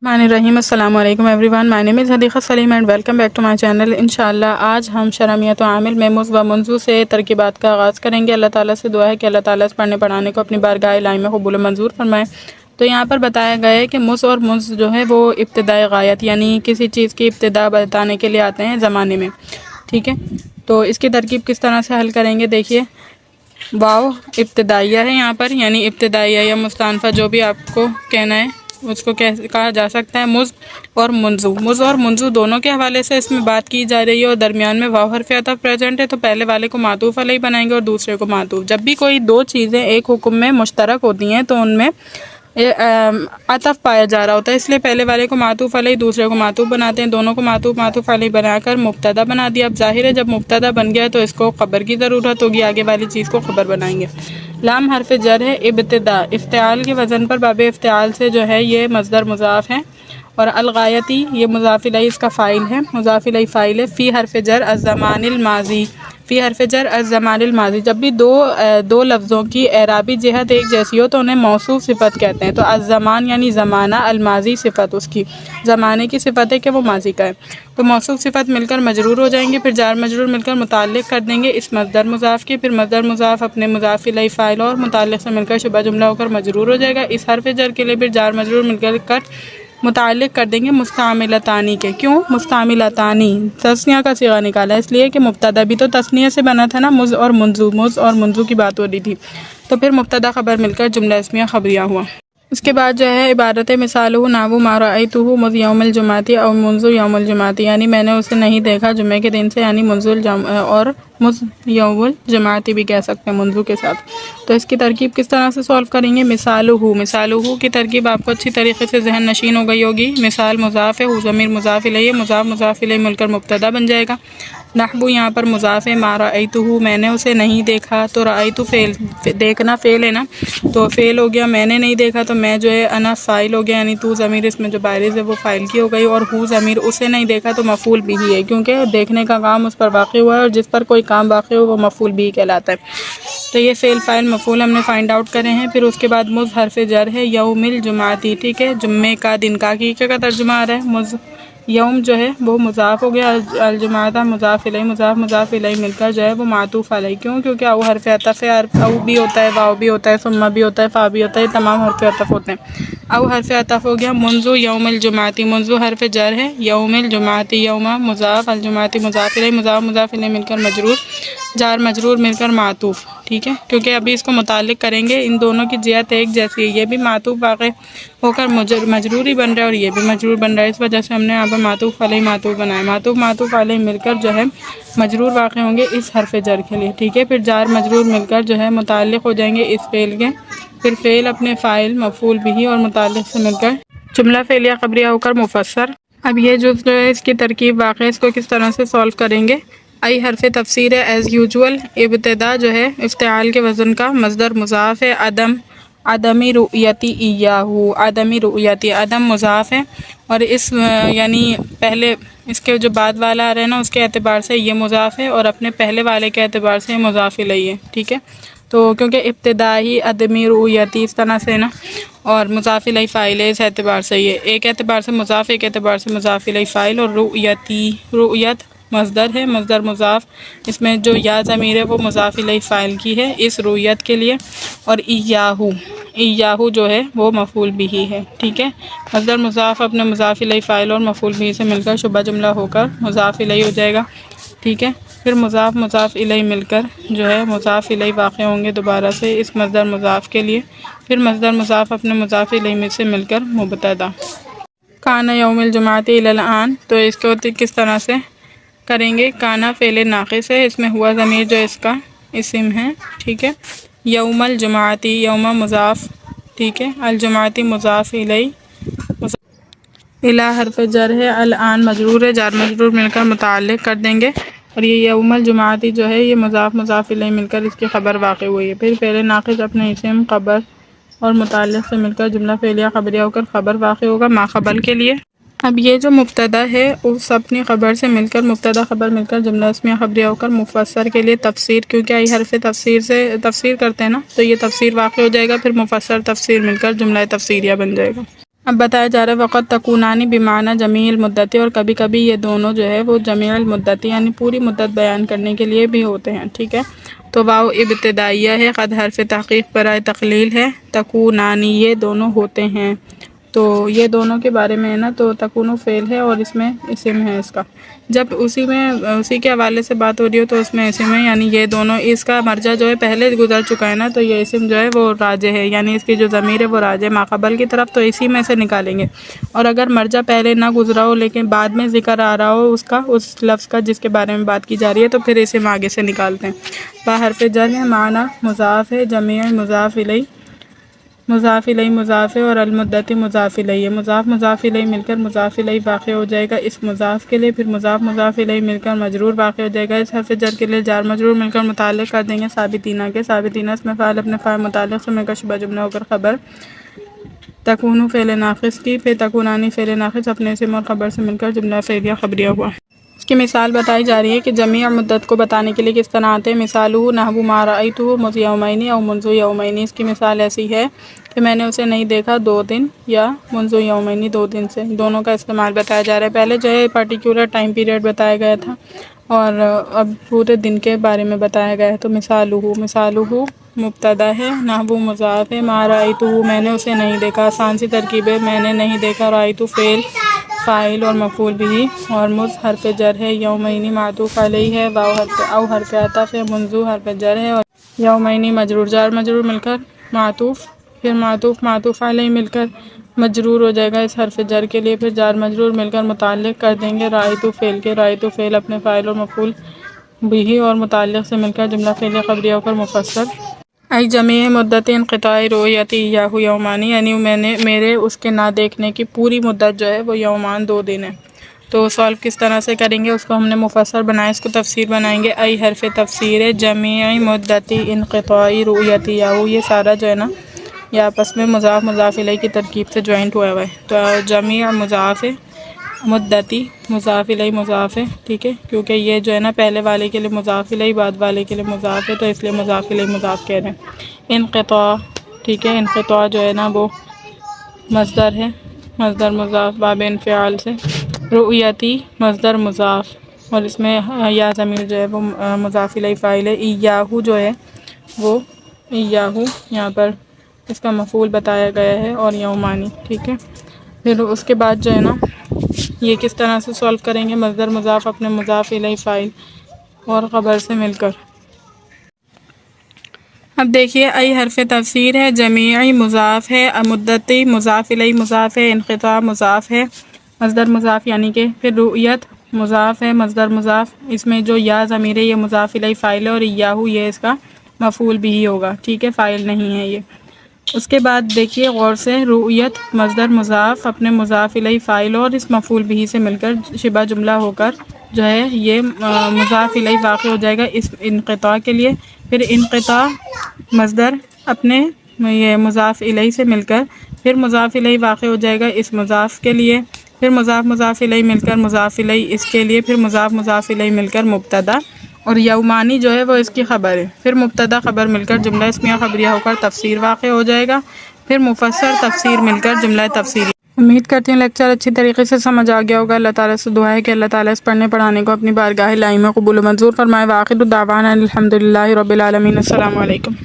الرحیم السلام علیکم everyone, my name is Hadiqa Saleem and welcome back to my channel. انشاءاللہ آج ہم شرمیت و عامل میں مز و منزو سے ترکیبات کا آغاز کریں گے۔ اللہ تعالیٰ سے دعا ہے کہ اللہ تعالیٰ اس پڑھنے پڑھانے کو اپنی بارگاہ الہی میں قبول و منظور فرمائے۔ تو یہاں پر بتایا گیا ہے کہ مز اور منز جو ہے وہ ابتدائی غایت یعنی کسی چیز کی ابتدا بتانے کے لیے آتے ہیں زمانے میں، ٹھیک ہے۔ تو اس کی ترکیب کس طرح سے حل کریں گے، دیکھیے واو ابتدائیہ ہے یہاں پر، یعنی ابتدائیہ یا مستانفہ جو بھی آپ کو کہنا ہے اس کو کہا جا سکتا ہے۔ مز اور منزو، مز اور منزو دونوں کے حوالے سے اس میں بات کی جا رہی ہے اور درمیان میں واو حرف عطف پریزنٹ ہے، تو پہلے والے کو معطوف علیہ بنائیں گے اور دوسرے کو معطوف۔ جب بھی کوئی دو چیزیں ایک حکم میں مشترک ہوتی ہیں تو ان میں عطف پایا جا رہا ہوتا ہے، اس لیے پہلے والے کو معطوف علیہ دوسرے کو معطوف بناتے ہیں، دونوں کو معطوف علیہ بنا کر مبتدا بنا دیا۔ اب ظاہر ہے جب مبتدا بن گیا تو اس کو خبر کی ضرورت ہوگی، آگے والی چیز کو خبر بنائیں گے۔ لام حرف جر ہے ابتدا، افتعال کے وزن پر باب افتعال سے جو ہے یہ مصدر مضاف ہے، اور الغایتی یہ مضاف الیہ اس کا فاعل ہے، مضاف الیہ فاعل ہے۔ فی حرف جر الزمان الماضی، فی حرف جر الزمان الماضی، جب بھی دو لفظوں کی اعرابی جہت ایک جیسی ہو تو انہیں موصوف صفت کہتے ہیں۔ تو الزمان یعنی زمانہ، الماضی صفت اس کی زمانے کی صفت ہے کہ وہ ماضی کا ہے، تو موصوف صفت مل کر مجرور ہو جائیں گے، پھر جار مجرور مل کر متعلق کر دیں گے اس مصدر مضاف کے، پھر مصدر مضاف اپنے مضاف الیہ فاعل اور متعلق سے مل کر شبہ جملہ ہو کر مجرور ہو جائے گا۔ اس حرف جر کے لیے پھر جار مجرور مل کر متعلق کر دیں گے مستعملتانی کے۔ کیوں مستعملتانی؟ تثنیہ کا صیغہ نکالا اس لیے کہ مبتدا بھی تو تثنیہ سے بنا تھا نا، مز اور منزو، مز اور منزو کی بات ہو رہی تھی، تو پھر مبتدا خبر مل کر جملہ اسمیہ خبریہ ہوا۔ اس کے بعد جو ہے عبارت مثالہ نحو ما رأیتہ مذ یوم الجمعۃ او منذ یوم الجمعۃ، یعنی میں نے اسے نہیں دیکھا جمعے کے دن سے، یعنی منذ اور مذ یوم الجمعۃ بھی کہہ سکتے ہیں منذ کے ساتھ۔ تو اس کی ترکیب کس طرح سے سولو کریں گے، مثالہ کی ترکیب آپ کو اچھی طریقے سے ذہن نشین ہو گئی ہوگی۔ مثال مضاف ہے، ضمیر مضاف الیہ، مضاف الیہ مل کر مبتدا بن جائے گا۔ نحو یہاں پر مضاف ہے، ما رأیتہ میں نے اسے نہیں دیکھا، تو رأیتہ فعل، دیکھنا فعل ہے نا، تو فعل ہو گیا، میں نے نہیں دیکھا تو میں جو ہے انا فاعل ہو گیا، یعنی تو ضمیر اس میں جو بارز ہے وہ فاعل کی ہو گئی، اور ہو ضمیر اسے نہیں دیکھا تو مفعول بھی ہے، کیونکہ دیکھنے کا کام اس پر واقع ہوا ہے اور جس پر کوئی کام واقع ہو وہ مفعول بھی کہلاتا ہے۔ تو یہ فعل فاعل مفعول ہم نے فائنڈ آؤٹ کرے ہیں۔ پھر اس کے بعد مز حرف جر ہے، یوم الجمعۃ، ٹھیک ہے، جمعے کا دن کا حقیقہ کا ترجمہ آ رہا ہے۔ مز یوم جو ہے وہ مضاف ہو گیا، الجمعہ مضاف الیہ، مضاف الیہ مل کر جو ہے وہ معطوف علیہ، کیوں؟ کیونکہ او حرف عطف ہے، او بھی ہوتا ہے، واو بھی ہوتا ہے، ثم بھی ہوتا ہے، فا بھی ہوتا ہے، تمام حرف عطف ہوتے ہیں۔ او حرف عطف ہو گیا، منذ یوم الجمعۃ، منذ حرف جر ہے، یوم الجمعۃ، یوم مضاف، الجمعۃ مضاف الیہ، مضاف الیہ مل کر مجرور، جار مجرور مل کر معطوف، ٹھیک ہے، کیونکہ ابھی اس کو متعلق کریں گے، ان دونوں کی جہت ایک جیسی ہے، یہ بھی معطوف واقع ہو کر مجرور ہی بن رہا ہے اور یہ بھی مجرور بن رہا ہے، اس وجہ سے ہم نے یہاں پر معطوف علیہ معطوف بنایا، معطوف علیہ مل کر جو ہے مجرور واقع ہوں گے اس حرف جر کے لیے، ٹھیک ہے، پھر جار مجرور مل کر جو ہے متعلق ہو جائیں گے اس فعل کے، پھر فعل اپنے فاعل مفعول بھی اور متعلق سے مل کر جملہ فعلیہ خبریہ ہو کر مفسر۔ اب یہ جو ہے اس کی ترکیب واقع ہے، اس کو کس طرح سے سولو کریں گے۔ ای حرف تفسیر ہے، ایز یوزول، ابتدا جو ہے افتعال کے وزن کا مصدر مضاف ہے، عدمی رؤیتی ایاہو، عدمی رؤیتی، عدم مضاف ہے، اور اس یعنی پہلے اس کے جو بعد والا آ رہا ہے نا اس کے اعتبار سے یہ مضاف ہے، اور اپنے پہلے والے کے اعتبار سے مضاف الیہ ہے، ٹھیک ہے، تو کیونکہ ابتدائی عدمی رؤیتی اس طرح سے نا، اور مضاف الیہ فاعل ہے، اس اعتبار سے یہ ایک اعتبار سے مضاف، ایک اعتبار سے مضاف الیہ فاعل، اور رؤیت مصدر ہے، مصدر مضاف، اس میں جو یا ضمیر ہے وہ مضاف الیہ فاعل کی ہے اس رؤیت کے لیے، اور ایاہو جو ہے وہ مفعول بھی ہے، ٹھیک ہے، مصدر مضاف اپنے مضاف الیہ فاعل اور مفعول بھی سے مل کر شبہ جملہ ہو کر مضاف الیہ ہو جائے گا، ٹھیک ہے، پھر مضاف الیہ مل کر جو ہے مضاف الیہ واقع ہوں گے دوبارہ سے اس مصدر مضاف کے لیے، پھر مصدر مضاف اپنے مضاف الیہ میں سے مل کر مبتدا۔ کان یوم الجمعۃ الی الآن، تو اس کو کس طرح سے کریں گے، کانا فعل ناقص ہے، اس میں ہوا ضمیر جو اس کا اسم ہے، ٹھیک ہے، یوم الجمعۃ، یوم مضاف، ٹھیک ہے، الجمعۃ مضاف الیہ، الی حرف جر ہے، الآن مجرور ہے، جار مجرور مل کر متعلق کر دیں گے، اور یہ یوم الجمعۃ جو ہے یہ مضاف الیہ مل کر اس کی خبر واقع ہوئی ہے، پھر فعل ناقص اپنے اسم، خبر اور متعلق سے مل کر جملہ فعلیہ خبریہ ہو کر خبر واقع ہوگا ما خبر کے لیے۔ اب یہ جو مبتدا ہے اس اپنی خبر سے مل کر مبتدا خبر مل کر جملہ اسمیہ خبریہ ہو کر مفسر کے لیے تفسیر، کیونکہ ای حرف تفسیر سے تفسیر کرتے ہیں نا، تو یہ تفسیر واقع ہو جائے گا، پھر مفسر تفسیر مل کر جملہ تفسیریہ بن جائے گا۔ اب بتایا جا رہا ہے وقت تکونانی بمعنی جمیع المدت، اور کبھی کبھی یہ دونوں جو ہے وہ جمیع المدت یعنی پوری مدت بیان کرنے کے لیے بھی ہوتے ہیں، ٹھیک ہے۔ تو واو ابتدائیہ ہے، قد حرف تحقیق برائے تقلیل ہے، تکونانی یہ دونوں ہوتے ہیں، تو یہ دونوں کے بارے میں ہے نا، تو تکونو فعل ہے اور اس میں اسم ہے اس کا، جب اسی کے حوالے سے بات ہو رہی ہو تو اس میں اسم ہے، یعنی یہ دونوں، اس کا مرجع جو ہے پہلے گزر چکا ہے نا، تو یہ اسم جو ہے وہ راجع ہے، یعنی اس کی جو ضمیر ہے وہ راجع ماقبل کی طرف، تو اسی میں سے نکالیں گے، اور اگر مرجع پہلے نہ گزرا ہو لیکن بعد میں ذکر آ رہا ہو اس لفظ کا جس کے بارے میں بات کی جا رہی ہے، تو پھر اسم آگے سے نکالتے ہیں۔ با حرف جر ہے، معنی مضاف ہے، جمیع مضاف الیہ، مضاف الیہ مضاف ہے، اور المدت مضاف الیہ ہے، مضاف مضاف الیہ مل کر مضاف الیہ واقع ہو جائے گا اس مضاف کے لیے، پھر مضاف مضاف الیہ مل کر مجرور واقع ہو جائے گا اس حرف جر کے لیے، جار مجرور مل کر متعلق کر دیں گے ثابتینہ کے، ثابتینہ اس میں فاعل اپنے فاعل متعلق سے مل کر شبہ جملہ ہو کر خبر، تکونو فعل ناقص کی، پھر تکونانی فعل ناقص اپنے اسم اور خبر سے مل کر جملہ فعلیہ خبریہ ہوا۔ اس کی مثال بتائی جا رہی ہے کہ جمیع مدت کو بتانے کے لیے کس طرح آتے ہیں، مثالہ نحو ما رأیتہ منذ یومین او منذ یومین، اس کی مثال ایسی ہے کہ میں نے اسے نہیں دیکھا 2 دن، یا منذ یومین 2 دن سے، دونوں کا استعمال بتایا جا رہا ہے، پہلے جو ہے پرٹیکولر ٹائم پیریڈ بتایا گیا تھا اور اب پورے دن کے بارے میں بتایا گیا ہے، تو مثالہ مبتدا ہے، نحو مضاف ہے، ما رأیتہ میں نے اسے نہیں دیکھا، آسان سی ترکیب ہے، میں نے نہیں دیکھا، رأیتہ فعل فاعل اور مفعول بھی، اور مذ حرف جر ہے، یومین معطوف علیہ ہے، واو او حرف عطف ہے، منذ حرف جر ہے، اور یومین مجرور، جار مجرور مل کر معطوف، پھر معطوف معطوف علیہ مل کر مجرور ہو جائے گا اس حرف جر کے لیے، پھر جار مجرور مل کر متعلق کر دیں گے رأیتہ فعل کے، رأیتہ فعل اپنے فاعل اور مفعول بھی اور متعلق سے مل کر جملہ فعلیہ خبریہ ہو کر مفصل، ای جمیع مدت انقطاع رؤیتی ایاہ یومانی، یعنی میرے اس کے نہ دیکھنے کی پوری مدت جو ہے وہ یومان 2 دن ہے۔ تو سالو کس طرح سے کریں گے، اس کو ہم نے مفسر بنایا، اس کو تفسیر بنائیں گے، ای حرف تفسیر ہے، جمیع مدت انقطاع رؤیتی ایاہ، یہ سارا جو ہے نا یہ آپس میں مضاف مضاف الیہ کی ترکیب سے جوائنٹ ہوا ہے، تو جمیع مضاف ہے، مدتی مضاف الیہ مضاف ہے، ٹھیک ہے، کیونکہ یہ جو ہے نا پہلے والے کے لیے مضاف الیہ، بعد والے کے لیے مضاف ہے، تو اس لیے مضاف الیہ مضاف کہہ رہے ہیں۔ انقطاع، ٹھیک ہے، انقطاع جو ہے نا وہ مصدر ہے، مصدر مضاف باب انفعال سے، رؤیتی مصدر مضاف، اور اس میں یا ضمیر جو ہے وہ مضاف الیہ فاعل ہے، ایاہ جو ہے وہ ایاہ یہاں پر اس کا مفعول بتایا گیا ہے، اور یومانی، ٹھیک ہے۔ پھر اس کے بعد جو ہے نا یہ کس طرح سے سولو کریں گے، مصدر مضاف اپنے مضاف الیہ فاعل اور خبر سے مل کر، اب دیکھیے ای حرف تفسیر ہے، جمیع مضاف ہے، مدتی مضاف الیہ مضاف ہے، انقطاع مضاف ہے، مصدر مضاف یعنی کہ، پھر رؤیت مضاف ہے، مصدر مضاف، اس میں جو یا ضمیر ہے یہ مضاف الیہ فاعل ہے، اور ایاہ یہ اس کا مفعول بھی ہوگا، ٹھیک ہے، فاعل نہیں ہے یہ۔ اس کے بعد دیکھیے غور سے، رؤیت مصدر مضاف اپنے مضاف الیہ فاعل اور اس مفعول بھی سے مل کر شبہ جملہ ہو کر جو ہے یہ مضاف الیہ واقع ہو جائے گا اس انقطاع کے لیے، پھر انقطاع مصدر اپنے یہ مضاف الیہ سے مل کر پھر مضاف الیہ واقع ہو جائے گا اس مضاف کے لیے، پھر مضاف مضاف الیہ مل کر مضاف الیہ اس کے لیے، پھر مضاف مضاف الیہ مل کر مبتدا، اور یومانی جو ہے وہ اس کی خبر ہے، پھر مبتدا خبر مل کر جملہ اسمیہ خبریہ ہو کر تفسیر واقع ہو جائے گا، پھر مفسر تفسیر مل کر جملہ تفسیری۔ امید کرتی ہوں لیکچر اچھی طریقے سے سمجھ آ گیا ہوگا، اللہ تعالیٰ سے دعا ہے کہ اللہ تعالیٰ اس پڑھنے پڑھانے کو اپنی بارگاہ الہی میں قبول و منظور فرمائے، وآخر دعوانا الحمد للہ رب العالمین، السلام علیکم۔